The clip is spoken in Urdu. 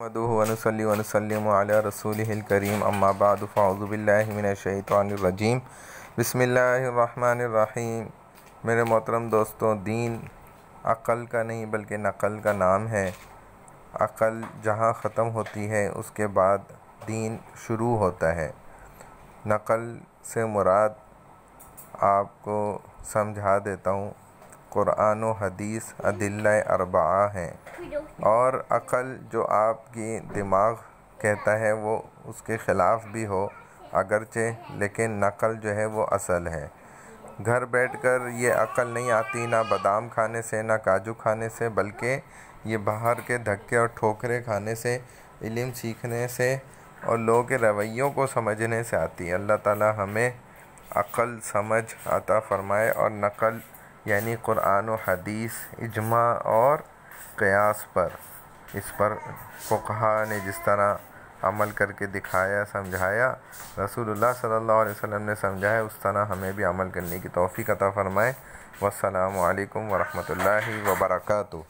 نحمده ونصلي ونسلم على رسوله الكريم اما بعد فاعوذ باللہ من الشیطان الرجیم بسم اللہ الرحمن الرحیم۔ میرے محترم دوستوں، دین عقل کا نہیں بلکہ نقل کا نام ہے۔ عقل جہاں ختم ہوتی ہے اس کے بعد دین شروع ہوتا ہے۔ نقل سے مراد آپ کو سمجھا دیتا ہوں، قرآن و حدیث ادلہ اربعہ ہیں، اور عقل جو آپ کی دماغ کہتا ہے وہ اس کے خلاف بھی ہو اگرچہ، لیکن نقل جو ہے وہ اصل ہے۔ گھر بیٹھ کر یہ عقل نہیں آتی، نہ بادام کھانے سے نہ کاجو کھانے سے، بلکہ یہ باہر کے دھکے اور ٹھوکریں کھانے سے، علم سیکھنے سے اور لوگوں کے رویوں کو سمجھنے سے آتی ہے۔ اللہ تعالی ہمیں عقل سمجھ عطا فرمائے، اور نقل یعنی قرآن و حدیث، اجماع اور قیاس پر، اس پر فقہا نے جس طرح عمل کر کے دکھایا، سمجھایا، رسول اللہ صلی اللہ علیہ وسلم نے سمجھایا، اس طرح ہمیں بھی عمل کرنے کی توفیق عطا فرمائے۔ والسلام علیکم ورحمۃ اللہ وبرکاتہ۔